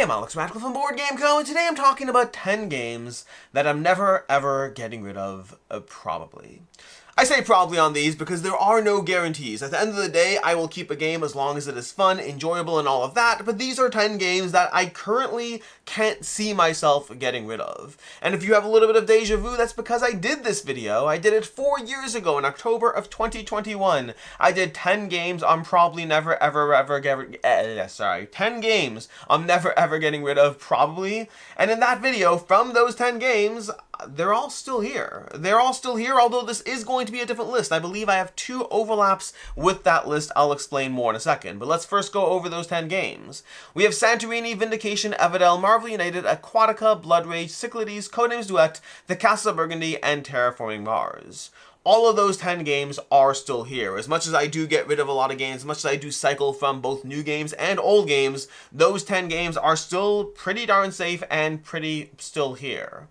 I'm Alex Radical from Board Game Co, and today I'm talking about 10 games that I'm never ever getting rid of, probably. I say probably on these because there are no guarantees. At the end of the day, I will keep a game as long as it is fun, enjoyable, and all of that, but these are 10 games that I currently can't see myself getting rid of. And if you have a little bit of deja vu, that's because I did this video. I did it 4 years ago in October of 2021. I did 10 games I'm probably never ever getting 10 games I'm never ever getting rid of, probably. And in that video, from those 10 games, they're all still here. They're all still here, although this is going to be a different list. I believe I have 2 overlaps with that list. I'll explain more in a second, but let's first go over those 10 games. We have Santorini, Vindication, Evadel, Marvel United, Aquatica, Blood Rage, Cyclades, Codenames Duet, The Castles of Burgundy, and Terraforming Mars. All of those 10 games are still here. As much as I do get rid of a lot of games, as much as I do cycle from both new games and old games, those 10 games are still pretty darn safe and pretty still here.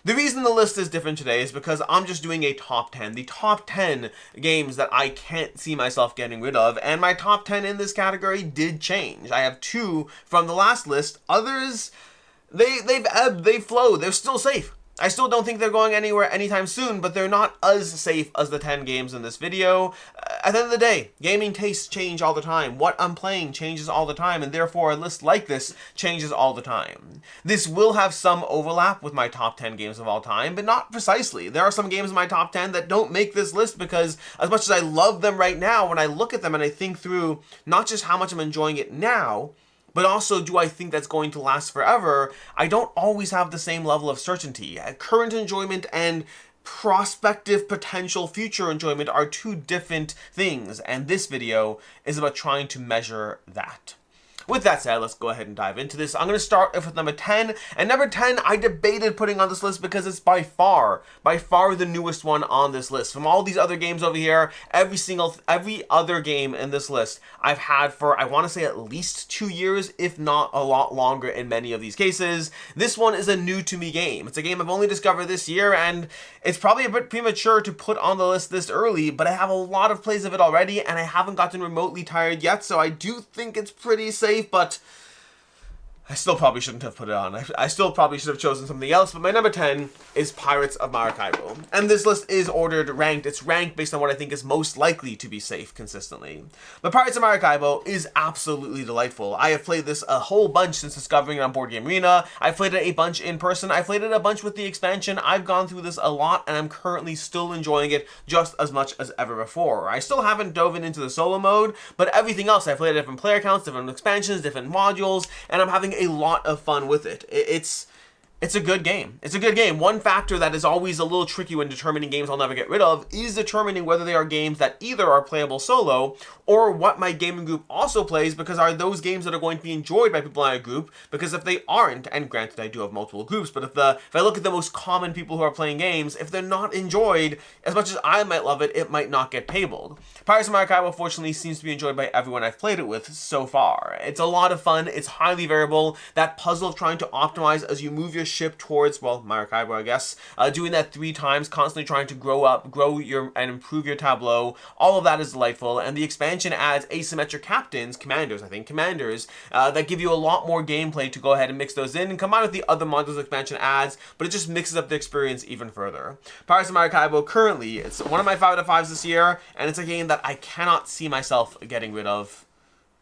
The reason the list is different today is because I'm just doing a top 10. The top 10 games that I can't see myself getting rid of, and my top 10 in this category did change. I have 2 from the last list. Others, they've ebbed, they've flowed, they're still safe. I still don't think they're going anywhere anytime soon, but they're not as safe as the 10 games in this video. At the end of the day, gaming tastes change all the time. What I'm playing changes all the time, and therefore a list like this changes all the time. This will have some overlap with my top 10 games of all time, but not precisely. There are some games in my top 10 that don't make this list because as much as I love them right now, when I look at them and I think through not just how much I'm enjoying it now, but also, do I think that's going to last forever? I don't always have the same level of certainty. Current enjoyment and prospective potential future enjoyment are 2 different things, and this video is about trying to measure that. With that said, let's go ahead and dive into this. I'm going to start off with number 10. And number 10, I debated putting on this list because it's by far the newest one on this list. From all these other games over here, every other game in this list I've had for, I want to say, at least 2 years, if not a lot longer in many of these cases. This one is a new to me game. It's a game I've only discovered this year, and it's probably a bit premature to put on the list this early, but I have a lot of plays of it already, and I haven't gotten remotely tired yet, so I do think it's pretty safe. But I still probably shouldn't have put it on. I still probably should have chosen something else, but my number 10 is Pirates of Maracaibo. And this list is ordered ranked. It's ranked based on what I think is most likely to be safe consistently. But Pirates of Maracaibo is absolutely delightful. I have played this a whole bunch since discovering it on Board Game Arena. I've played it a bunch in person. I've played it a bunch with the expansion. I've gone through this a lot, and I'm currently still enjoying it just as much as ever before. I still haven't dove into the solo mode, but everything else, I've played at different player counts, different expansions, different modules, and I'm having a lot of fun with it. It's a good game. It's a good game. One factor that is always a little tricky when determining games I'll never get rid of is determining whether they are games that either are playable solo or what my gaming group also plays, because are those games that are going to be enjoyed by people in a group? Because if they aren't, and granted I do have multiple groups, but if I look at the most common people who are playing games, if they're not enjoyed as much as I might love it, it might not get tabled. Pirates of Maracaibo, fortunately, seems to be enjoyed by everyone I've played it with so far. It's a lot of fun. It's highly variable. That puzzle of trying to optimize as you move your ship towards, well, Maracaibo, I guess, doing that 3 times, constantly trying to grow and improve your tableau, all of that is delightful, and the expansion adds asymmetric commanders that give you a lot more gameplay to go ahead and mix those in, and combine with the other modules the expansion adds, but it just mixes up the experience even further. Pirates of Maracaibo, currently, it's one of my 5 out of 5s this year, and it's a game that I cannot see myself getting rid of.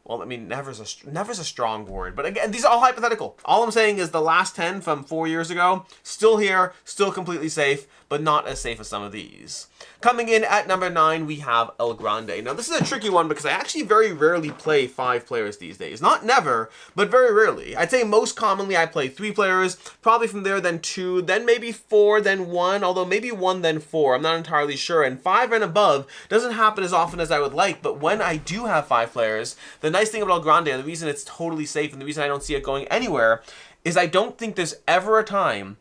Well, I mean, never's a strong word, but again, these are all hypothetical. All I'm saying is the last 10 from 4 years ago, still here, still completely safe, but not as safe as some of these. Coming in at number 9, we have El Grande. Now, this is a tricky one because I actually very rarely play 5 players these days. Not never, but very rarely. I'd say most commonly I play 3 players, probably from there then 2, then maybe 4, then 1, although maybe 1, then 4. I'm not entirely sure. And 5 and above doesn't happen as often as I would like, but when I do have 5 players, the nice thing about El Grande, and the reason it's totally safe and the reason I don't see it going anywhere, is I don't think there's ever a time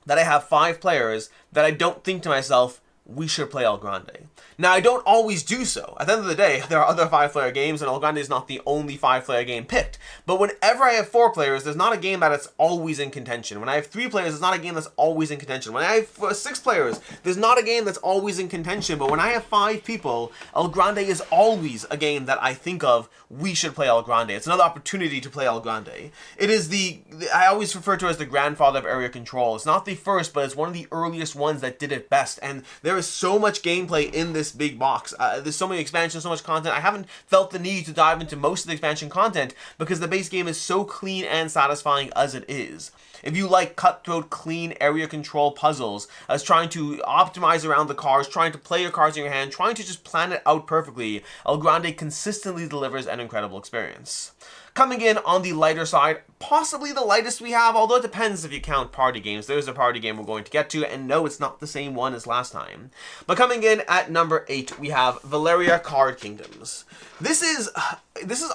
that I have 5 players that I don't think to myself, we should play El Grande. Now, I don't always do so. At the end of the day, there are other 5-player games, and El Grande is not the only 5-player game picked. But whenever I have 4 players, there's not a game that is always in contention. When I have 3 players, it's not a game that's always in contention. When I have 6 players, there's not a game that's always in contention. But when I have 5 people, El Grande is always a game that I think of, we should play El Grande. It's another opportunity to play El Grande. It is I always refer to it as the grandfather of area control. It's not the first, but it's one of the earliest ones that did it best. And there is so much gameplay in this big box. There's so many expansions, so much content. I haven't felt the need to dive into most of the expansion content because the base game is so clean and satisfying as it is. If you like cutthroat, clean area control puzzles, as trying to optimize around the cars, trying to play your cards in your hand, trying to just plan it out perfectly, El Grande consistently delivers an incredible experience. Coming in on the lighter side, possibly the lightest we have, although it depends if you count party games. There's a party game we're going to get to, and no, it's not the same one as last time. But coming in at number 8, we have Valeria Card Kingdoms. This is,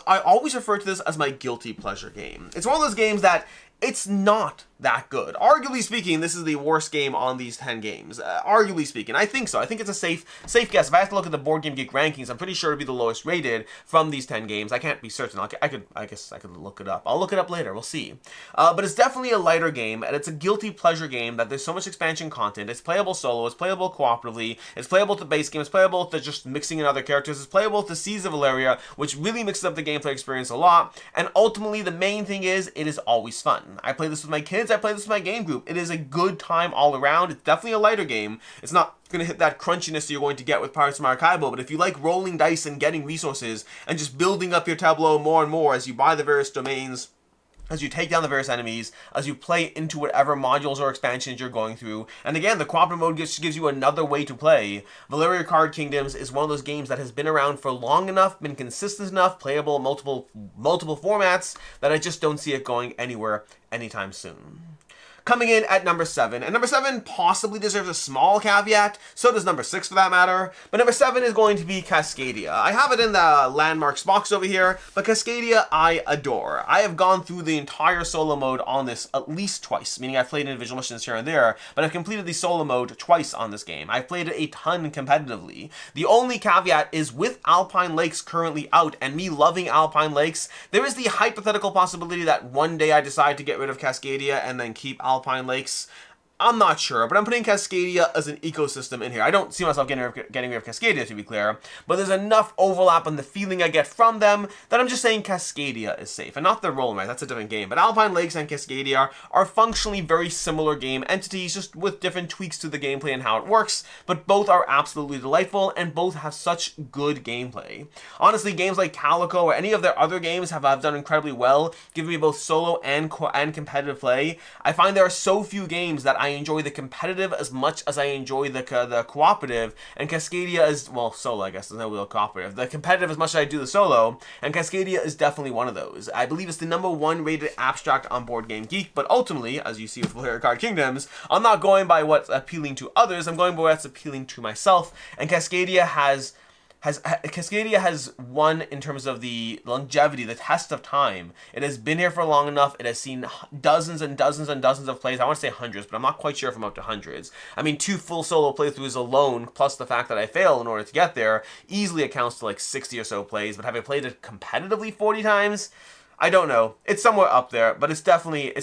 I always refer to this as my guilty pleasure game. It's one of those games that it's not that good. Arguably speaking, this is the worst game on these 10 games. Arguably speaking, I think so. I think it's a safe guess. If I have to look at the Board Game Geek rankings, I'm pretty sure it'd be the lowest rated from these 10 games. I can't be certain. I guess I could look it up. I'll look it up later. We'll see. But it's definitely a lighter game, and it's a guilty pleasure game that there's so much expansion content. It's playable solo. It's playable cooperatively. It's playable with the base game. It's playable with just mixing in other characters. It's playable with the Seas of Valeria, which really mixes up the gameplay experience a lot. And ultimately, the main thing is, it is always fun. I play this with my kids. I play this with my game group. It is a good time all around. It's definitely a lighter game. It's not going to hit that crunchiness you're going to get with Pirates of Maracaibo, but if you like rolling dice and getting resources and just building up your tableau more and more as you buy the various domains, as you take down the various enemies, as you play into whatever modules or expansions you're going through. And again, the cooperative mode gives you another way to play. Valeria Card Kingdoms is one of those games that has been around for long enough, been consistent enough, playable in multiple formats, that I just don't see it going anywhere anytime soon. Coming in at number 7, and number 7 possibly deserves a small caveat, so does number 6 for that matter, but number 7 is going to be Cascadia. I have it in the landmarks box over here, but Cascadia I adore. I have gone through the entire solo mode on this at least twice, meaning I've played individual missions here and there, but I've completed the solo mode twice on this game. I've played it a ton competitively. The only caveat is with Alpine Lakes currently out, and me loving Alpine Lakes, there is the hypothetical possibility that one day I decide to get rid of Cascadia and then keep Alpine Lakes. I'm not sure, but I'm putting Cascadia as an ecosystem in here. I don't see myself getting rid of Cascadia, to be clear, but there's enough overlap in the feeling I get from them that I'm just saying Cascadia is safe, and not the Roll 'em Right, that's a different game. But Alpine Lakes and Cascadia are functionally very similar game entities, just with different tweaks to the gameplay and how it works, but both are absolutely delightful, and both have such good gameplay. Honestly, games like Calico or any of their other games have done incredibly well, giving me both solo and competitive play. I find there are so few games that I enjoy the competitive as much as I enjoy the cooperative, and Cascadia is, well, solo, I guess, there's no real cooperative. The competitive as much as I do the solo, and Cascadia is definitely one of those. I believe it's the number 1 rated abstract on Board Game Geek, but ultimately, as you see with Valeria Card Kingdoms, I'm not going by what's appealing to others, I'm going by what's appealing to myself, and Cascadia has won in terms of the longevity, the test of time. It has been here for long enough. It has seen dozens and dozens and dozens of plays. I want to say hundreds, but I'm not quite sure if I'm up to hundreds. I mean, 2 full solo playthroughs alone, plus the fact that I fail in order to get there, easily accounts to like 60 or so plays. But have I played it competitively 40 times? I don't know. It's somewhere up there, but it's definitely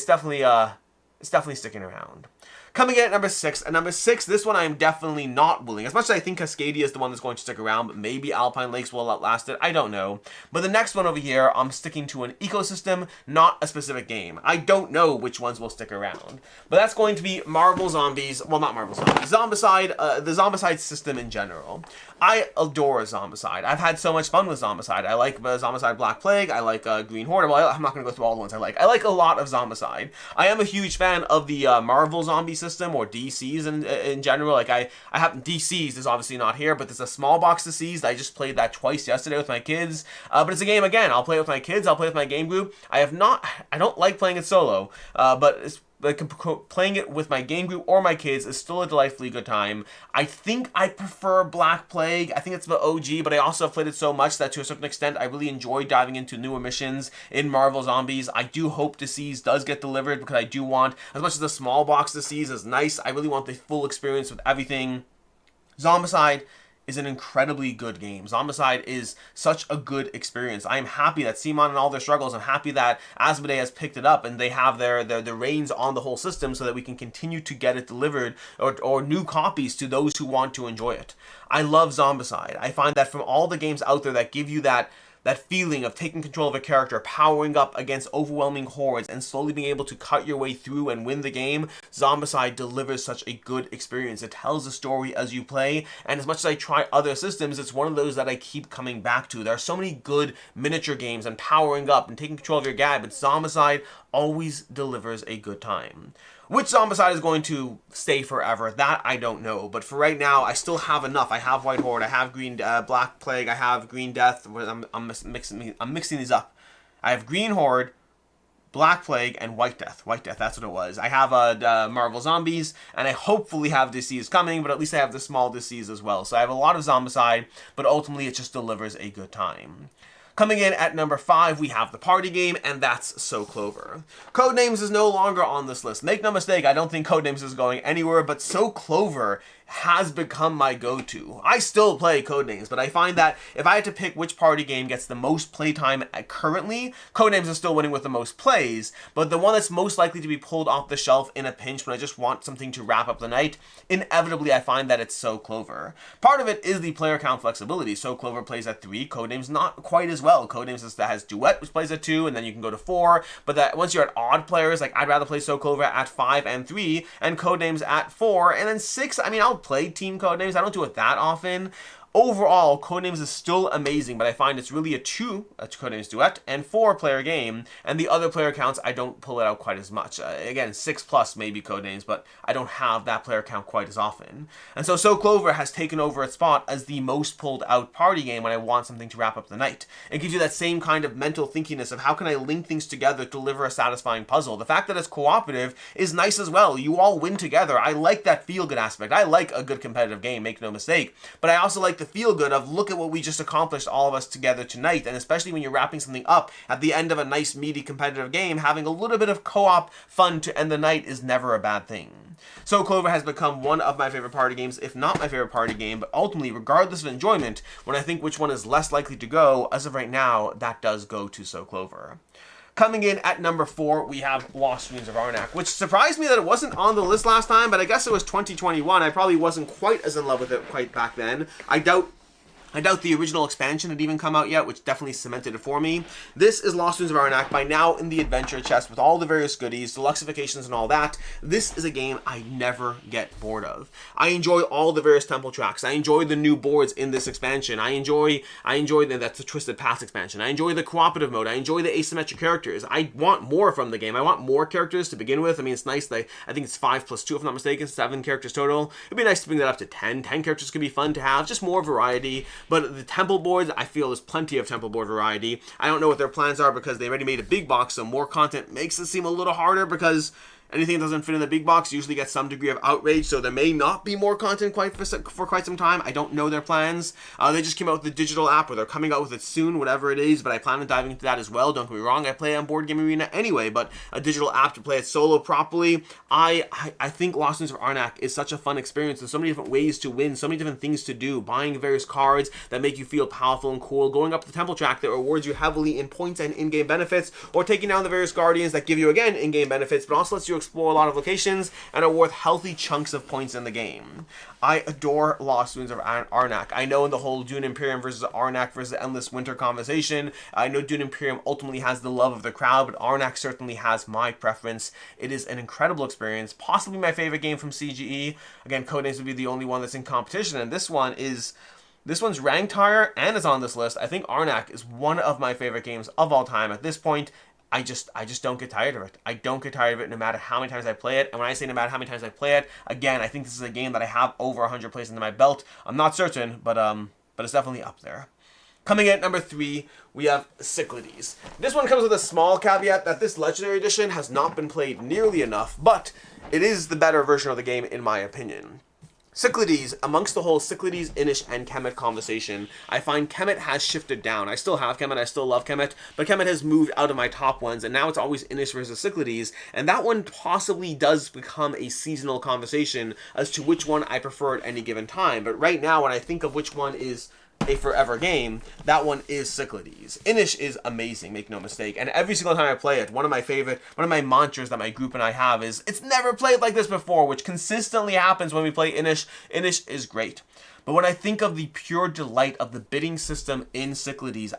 sticking around. Coming in at number 6, and number 6, this one I am definitely not willing. As much as I think Cascadia is the one that's going to stick around, but maybe Alpine Lakes will outlast it, I don't know. But the next one over here, I'm sticking to an ecosystem, not a specific game. I don't know which ones will stick around. But that's going to be Marvel Zombies, well, not Marvel Zombies, Zombicide, the Zombicide system in general. I adore Zombicide. I've had so much fun with Zombicide. I like Zombicide Black Plague, I like Green Horde, well, I'm not going to go through all the ones I like. I like a lot of Zombicide. I am a huge fan of the Marvel Zombie system, or DCs in general. Like I have DCs is obviously not here, but there's a small box of Cs. I just played that twice yesterday with my kids. But it's a game again. I'll play it with my kids. I'll play it with my game group. I don't like playing it solo, but it's playing it with my game group or my kids is still a delightfully good time. I think I prefer Black Plague. I think it's the OG, but I also have played it so much that to a certain extent I really enjoy diving into newer missions in Marvel Zombies. I do hope Disease does get delivered, because I do want, as much as the small box Disease is nice, I really want the full experience with everything. Zombicide is an incredibly good game. Zombicide is such a good experience. I am happy that Simon and all their struggles, I'm happy that Asmodee has picked it up and they have their reins on the whole system so that we can continue to get it delivered or new copies to those who want to enjoy it. I love Zombicide. I find that from all the games out there that give you that feeling of taking control of a character, powering up against overwhelming hordes, and slowly being able to cut your way through and win the game, Zombicide delivers such a good experience. It tells a story as you play, and as much as I try other systems, it's one of those that I keep coming back to. There are so many good miniature games and powering up and taking control of your guy, but Zombicide always delivers a good time. Which Zombicide is going to stay forever, that I don't know. But for right now, I still have enough. I have White Horde, I have Black Plague, I have Green Death. I'm mixing these up. I have Green Horde, Black Plague, and White Death. White Death, that's what it was. I have Marvel Zombies, and I hopefully have Disease coming, but at least I have the small Disease as well. So I have a lot of Zombicide, but ultimately it just delivers a good time. Coming in at number 5, we have the party game, and that's So Clover. Codenames is no longer on this list. Make no mistake, I don't think Codenames is going anywhere, but So Clover has become my go-to. I still play Codenames, but I find that if I had to pick which party game gets the most playtime currently, Codenames is still winning with the most plays, but the one that's most likely to be pulled off the shelf in a pinch when I just want something to wrap up the night, inevitably I find that it's So Clover. Part of it is the player count flexibility. So Clover plays at 3, Codenames not quite as well. Codenames has Duet, which plays at 2, and then you can go to 4, but that once you're at odd players, like I'd rather play So Clover at 5 and 3, and Codenames at 4, and then 6, I mean, I'll play Team Codenames. I don't do it that often. Overall, Codenames is still amazing, but I find it's really a Codenames Duet, and 4-player game, and the other player counts, I don't pull it out quite as much. Again, 6+ maybe Codenames, but I don't have that player count quite as often. And so Clover has taken over its spot as the most pulled out party game when I want something to wrap up the night. It gives you that same kind of mental thinkiness of how can I link things together to deliver a satisfying puzzle. The fact that it's cooperative is nice as well. You all win together. I like that feel-good aspect. I like a good competitive game, make no mistake, but I also like the feel good of look at what we just accomplished all of us together tonight. And especially when you're wrapping something up at the end of a nice meaty competitive game, having a little bit of co-op fun to end the night is never a bad thing. So Clover has become one of my favorite party games, if not my favorite party game, but ultimately, regardless of enjoyment, when I think which one is less likely to go, as of right now, that does go to So Clover. Coming in at number 4, we have Lost Ruins of Arnak, which surprised me that it wasn't on the list last time, but I guess it was 2021. I probably wasn't quite as in love with it quite back then. I doubt the original expansion had even come out yet, which definitely cemented it for me. This is Lost Ruins of Arnak, by now in the adventure chest with all the various goodies, deluxeifications and all that. This is a game I never get bored of. I enjoy all the various temple tracks. I enjoy the new boards in this expansion. I enjoy that's the Twisted Path expansion. I enjoy the cooperative mode. I enjoy the asymmetric characters. I want more from the game. I want more characters to begin with. I mean, it's nice that I think it's 5 + 2, if I'm not mistaken, 7 characters total. It'd be nice to bring that up to 10. 10 characters could be fun to have, just more variety. But the temple boards, I feel there's plenty of temple board variety. I don't know what their plans are because they already made a big box, so more content makes it seem a little harder because anything that doesn't fit in the big box usually gets some degree of outrage, so there may not be more content for quite some time. I don't know their plans. They just came out with the digital app, or they're coming out with it soon, whatever it is, but I plan on diving into that as well. Don't get me wrong, I play on Board Game Arena anyway, but a digital app to play it solo properly. I think Lost Ruins of Arnak is such a fun experience. There's so many different ways to win, so many different things to do, buying various cards that make you feel powerful and cool, going up the temple track that rewards you heavily in points and in-game benefits, or taking down the various guardians that give you, again, in-game benefits, but also lets you explore a lot of locations and are worth healthy chunks of points in the game. I adore Lost Ruins of Arnak. I know in the whole Dune Imperium versus Arnak versus Endless Winter conversation, I know Dune Imperium ultimately has the love of the crowd, but Arnak certainly has my preference. It is an incredible experience, possibly my favorite game from CGE. Again, Codenames would be the only one that's in competition, and this one's ranked higher and is on this list. I think Arnak is one of my favorite games of all time at this point. I just don't get tired of it. I don't get tired of it no matter how many times I play it. And when I say no matter how many times I play it, again, I think this is a game that I have over 100 plays under my belt. I'm not certain, but it's definitely up there. Coming in at number 3, we have Cyclades. This one comes with a small caveat that this Legendary Edition has not been played nearly enough, but it is the better version of the game in my opinion. Cyclades, amongst the whole Cyclades, Inish, and Kemet conversation, I find Kemet has shifted down. I still have Kemet, I still love Kemet, but Kemet has moved out of my top ones, and now it's always Inish versus Cyclades, and that one possibly does become a seasonal conversation as to which one I prefer at any given time. But right now, when I think of which one is a forever game, that one is Cyclades. Inish is amazing, make no mistake, and every single time I play it, one of my mantras that my group and I have is, it's never played like this before, which consistently happens when we play Inish. Inish is great. But when I think of the pure delight of the bidding system in Cyclades,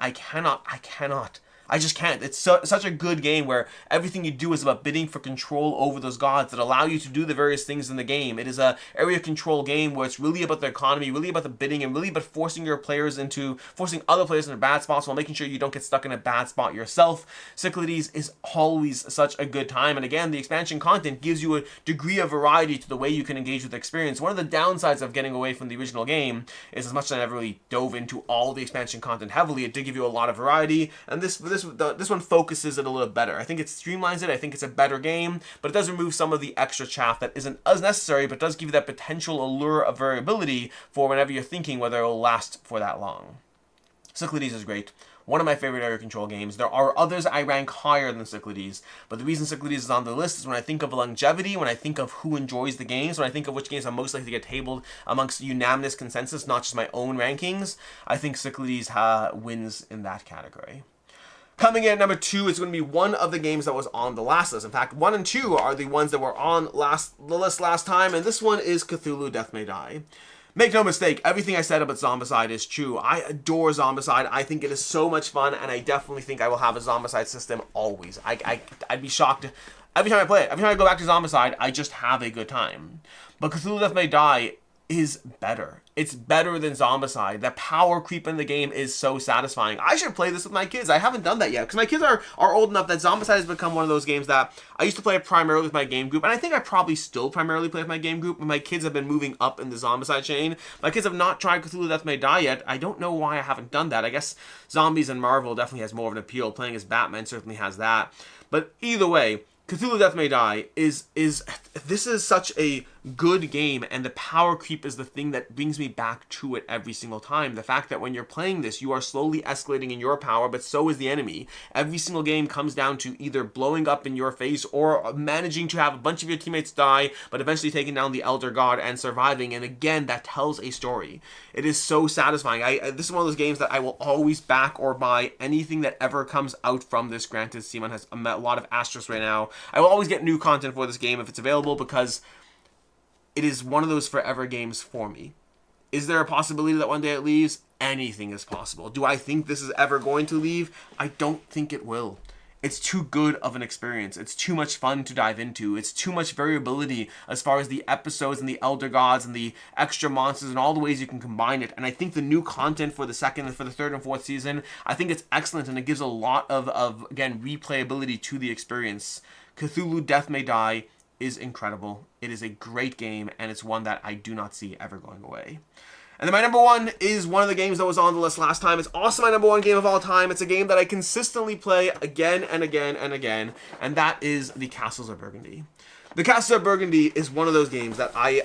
I just can't. It's such a good game where everything you do is about bidding for control over those gods that allow you to do the various things in the game. It is a area control game where it's really about the economy, really about the bidding, and really about forcing other players into bad spots while making sure you don't get stuck in a bad spot yourself. Cyclades is always such a good time, and again, the expansion content gives you a degree of variety to the way you can engage with the experience. One of the downsides of getting away from the original game is, as much as I never really dove into all the expansion content heavily, it did give you a lot of variety, and this one focuses it a little better. I think it streamlines it. I think it's a better game, but it does remove some of the extra chaff that isn't as necessary, but does give you that potential allure of variability for whenever you're thinking whether it will last for that long. Cyclades is great. One of my favorite area control games. There are others I rank higher than Cyclades, but the reason Cyclades is on the list is when I think of longevity, when I think of who enjoys the games, when I think of which games I'm most likely to get tabled amongst unanimous consensus, not just my own rankings, I think Cyclades wins in that category. Coming in at number 2 is going to be one of the games that was on the last list. In fact, 1 and 2 are the ones that were on the list last time, and this one is Cthulhu Death May Die. Make no mistake, everything I said about Zombicide is true. I adore Zombicide. I think it is so much fun, and I definitely think I will have a Zombicide system always. I'd be shocked every time I play it. Every time I go back to Zombicide, I just have a good time. But Cthulhu Death May Die is better. It's better than Zombicide. The power creep in the game is so satisfying. I should play this with my kids. I haven't done that yet because my kids are old enough that Zombicide has become one of those games that I used to play primarily with my game group, and I think I probably still primarily play with my game group, but my kids have been moving up in the Zombicide chain. My kids have not tried Cthulhu Death May Die yet. I don't know why I haven't done that. I guess zombies and Marvel definitely has more of an appeal. Playing as Batman certainly has that. But either way, Cthulhu Death May Die is such a good game, and the power creep is the thing that brings me back to it every single time. The fact that when you're playing this, you are slowly escalating in your power, but so is the enemy. Every single game comes down to either blowing up in your face or managing to have a bunch of your teammates die, but eventually taking down the Elder God and surviving, and again, that tells a story. It is so satisfying. This is one of those games that I will always back or buy anything that ever comes out from this. Granted, Simon has a lot of asterisks right now. I will always get new content for this game if it's available because it is one of those forever games for me. Is there a possibility that one day it leaves? Anything is possible. Do I think this is ever going to leave? I don't think it will. It's too good of an experience. It's too much fun to dive into. It's too much variability as far as the episodes and the Elder Gods and the extra monsters and all the ways you can combine it. And I think the new content for the second and for the third and fourth season, I think it's excellent, and it gives a lot of again, replayability to the experience. Cthulhu Death May Die is incredible. It is a great game, and it's one that I do not see ever going away. And then my number 1 is one of the games that was on the list last time. It's also my number 1 game of all time. It's a game that I consistently play again and again and again, and that is the Castles of Burgundy. The Castles of Burgundy is one of those games that I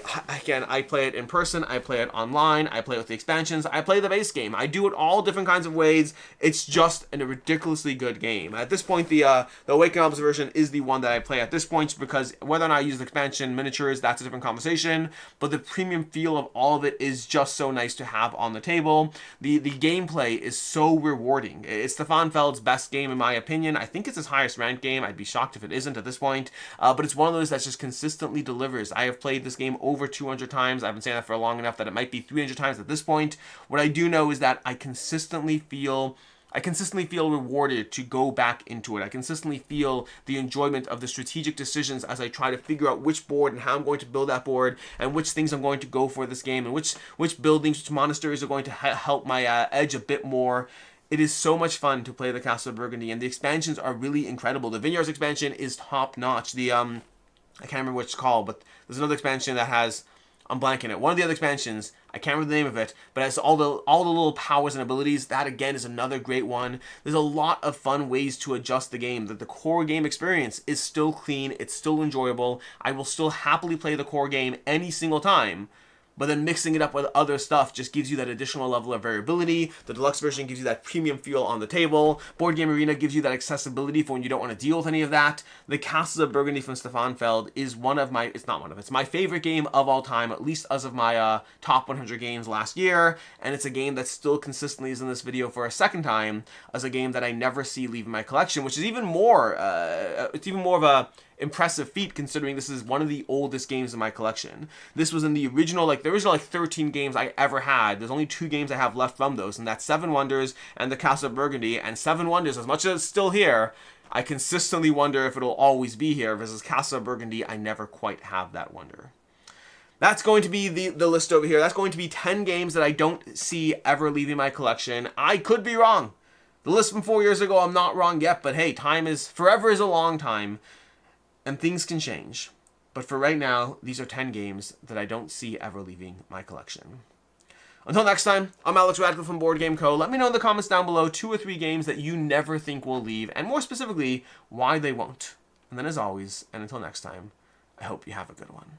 play it in person, I play it online, I play it with the expansions, I play the base game. I do it all different kinds of ways. It's just a ridiculously good game. At this point, the Awakening Realms version is the one that I play at this point, because whether or not I use the expansion miniatures, that's a different conversation, but the premium feel of all of it is just so nice to have on the table. The gameplay is so rewarding. It's Stefan Feld's best game in my opinion. I think it's his highest ranked game. I'd be shocked if it isn't at this point, but it's one of those that just consistently delivers. I have played this game over 200 times. I've been saying that for long enough that it might be 300 times at this point. What I do know is that I consistently feel rewarded to go back into it. I consistently feel the enjoyment of the strategic decisions as I try to figure out which board and how I'm going to build that board, and which things I'm going to go for this game, and which buildings, which monasteries are going to help my edge a bit more. It is so much fun to play the Castle of Burgundy, and the expansions are really incredible. The Vineyards expansion is top notch. I can't remember what it's called, but there's another expansion that has, I'm blanking it. One of the other expansions, I can't remember the name of it, but it has all the little powers and abilities. That again is another great one. There's a lot of fun ways to adjust the game. The core game experience is still clean. It's still enjoyable. I will still happily play the core game any single time. but then mixing it up with other stuff just gives you that additional level of variability. The deluxe version gives you that premium feel on the table. Board Game Arena gives you that accessibility for when you don't want to deal with any of that. The Castles of Burgundy from Stefan Feld is it's my favorite game of all time, at least as of my top 100 games last year, and it's a game that still consistently is in this video for a second time as a game that I never see leaving my collection, which is even more of a impressive feat considering this is one of the oldest games in my collection. This was in the original 13 games I ever had. There's only 2 games I have left from those, and that's Seven Wonders and the Castle of Burgundy. And Seven Wonders, as much as it's still here, I consistently wonder if it'll always be here, versus Castle of Burgundy, I never quite have that wonder. That's going to be the list over here. That's going to be 10 games that I don't see ever leaving my collection. I could be wrong. The list from 4 years ago, I'm not wrong yet, but hey, forever is a long time, and things can change. But for right now, these are 10 games that I don't see ever leaving my collection. Until next time, I'm Alex Radcliffe from Board Game Co. Let me know in the comments down below 2 or 3 games that you never think will leave, and more specifically, why they won't. And then as always, and until next time, I hope you have a good one.